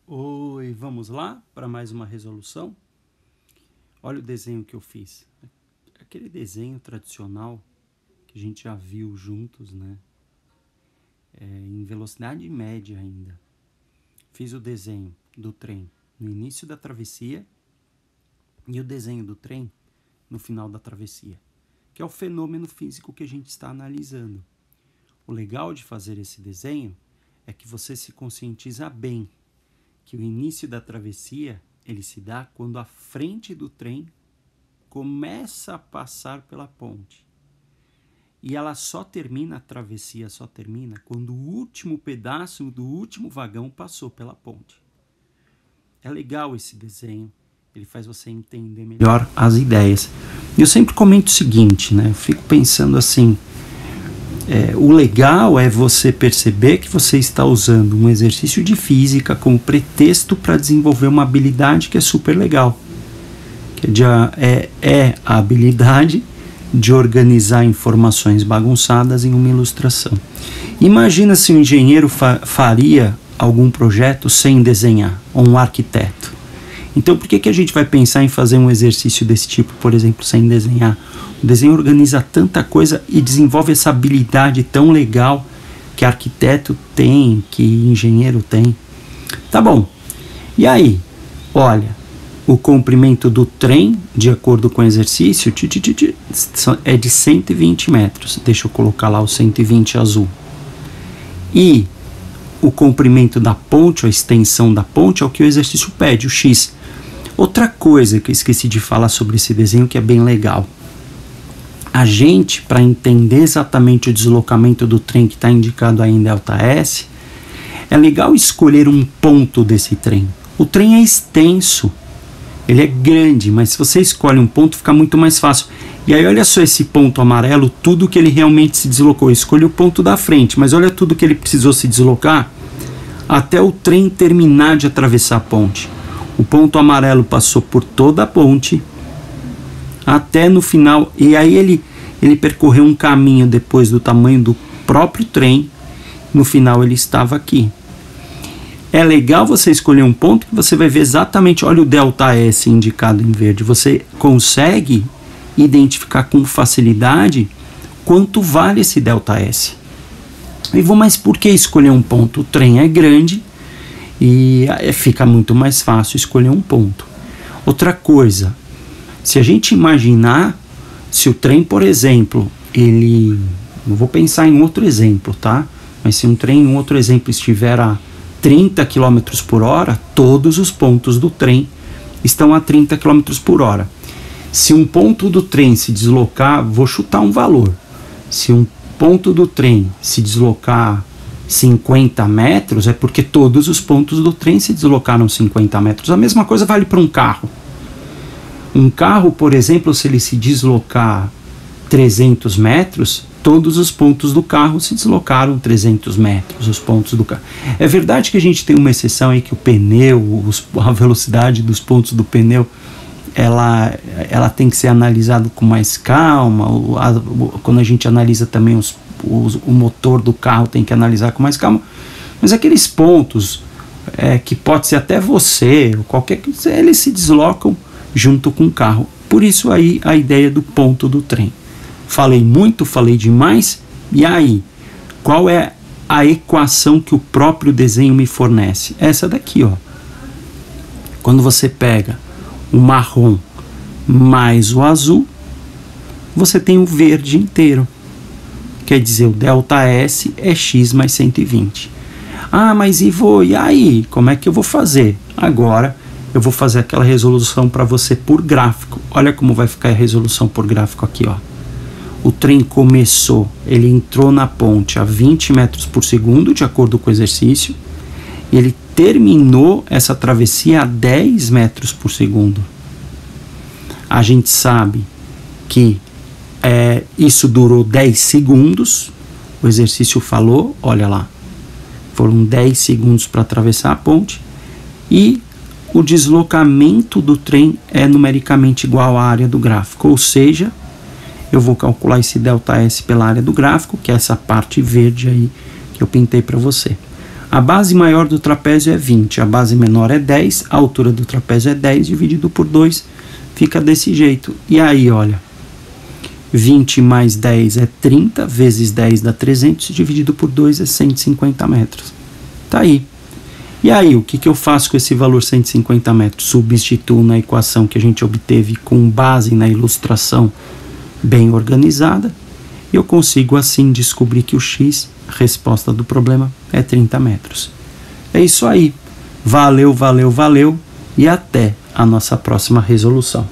Oi, vamos lá para mais uma resolução? Olha o desenho que eu fiz. Aquele desenho tradicional que a gente já viu juntos, né? Em velocidade média ainda. Fiz o desenho do trem no início da travessia e o desenho do trem no final da travessia, que é o fenômeno físico que a gente está analisando. O legal de fazer esse desenho é que você se conscientiza bem que o início da travessia ele se dá quando a frente do trem começa a passar pela ponte. E ela só termina, a travessia só termina quando o último pedaço do último vagão passou pela ponte. É legal esse desenho, ele faz você entender melhor as ideias. E eu sempre comento o seguinte, né? Eu fico pensando assim, o legal é você perceber que você está usando um exercício de física como pretexto para desenvolver uma habilidade que é super legal. Que é a habilidade de organizar informações bagunçadas em uma ilustração. Imagina se um engenheiro faria algum projeto sem desenhar, ou um arquiteto. Então por que a gente vai pensar em fazer um exercício desse tipo, por exemplo, sem desenhar? O desenho organiza tanta coisa e desenvolve essa habilidade tão legal que arquiteto tem, que engenheiro tem. Tá bom. E aí? Olha, o comprimento do trem, de acordo com o exercício, é de 120 metros. Deixa eu colocar lá o 120 azul. E o comprimento da ponte, a extensão da ponte, é o que o exercício pede, o X. Outra coisa que eu esqueci de falar sobre esse desenho que é bem legal. A gente, para entender exatamente o deslocamento do trem que está indicado aí em ΔS, é legal escolher um ponto desse trem. O trem é extenso, ele é grande, mas se você escolhe um ponto fica muito mais fácil. E aí olha só esse ponto amarelo, tudo que ele realmente se deslocou. Escolhe o ponto da frente, mas olha tudo que ele precisou se deslocar até o trem terminar de atravessar a ponte. O ponto amarelo passou por toda a ponte até no final, e aí ele percorreu um caminho depois do tamanho do próprio trem. No final ele estava aqui. É legal você escolher um ponto que você vai ver exatamente, olha o ΔS indicado em verde, você consegue identificar com facilidade quanto vale esse ΔS. Mas por que escolher um ponto? O trem é grande e fica muito mais fácil escolher um ponto. Outra coisa, se a gente imaginar, se o trem, por exemplo, não vou pensar em outro exemplo, tá? Mas se um trem, um outro exemplo, estiver a 30 km por hora, todos os pontos do trem estão a 30 km por hora. Se um ponto do trem se deslocar, vou chutar um valor. Se um ponto do trem se deslocar 50 metros, é porque todos os pontos do trem se deslocaram 50 metros. A mesma coisa vale para um carro. Um carro, por exemplo, se ele se deslocar 300 metros, todos os pontos do carro se deslocaram 300 metros, os pontos do carro. É verdade que a gente tem uma exceção aí, que o pneu, a velocidade dos pontos do pneu, ela tem que ser analisada com mais calma. Quando a gente analisa também o motor do carro, tem que analisar com mais calma. Mas aqueles pontos que pode ser até você, ou qualquer coisa, eles se deslocam junto com o carro. Por isso aí a ideia do ponto do trem. Falei muito, falei demais. E aí, qual é a equação que o próprio desenho me fornece? Essa daqui, ó. Quando você pega o marrom mais o azul, você tem o verde inteiro. Quer dizer, o ΔS é x mais 120. Ah, mas e aí? Como é que eu vou fazer? Agora eu vou fazer aquela resolução para você por gráfico. Olha como vai ficar a resolução por gráfico aqui, ó. O trem começou, ele entrou na ponte a 20 metros por segundo, de acordo com o exercício, e ele terminou essa travessia a 10 metros por segundo. A gente sabe que isso durou 10 segundos, o exercício falou, olha lá, foram 10 segundos para atravessar a ponte, e o deslocamento do trem é numericamente igual à área do gráfico, ou seja, eu vou calcular esse ΔS pela área do gráfico, que é essa parte verde aí que eu pintei para você. A base maior do trapézio é 20, a base menor é 10, a altura do trapézio é 10, dividido por 2, fica desse jeito. E aí, olha, 20 mais 10 é 30, vezes 10 dá 300, dividido por 2 é 150 metros. Tá aí. E aí, o que eu faço com esse valor 150 metros? Substituo na equação que a gente obteve com base na ilustração bem organizada. Eu consigo assim descobrir que o x, resposta do problema, é 30 metros. É isso aí. Valeu, valeu, valeu e até a nossa próxima resolução.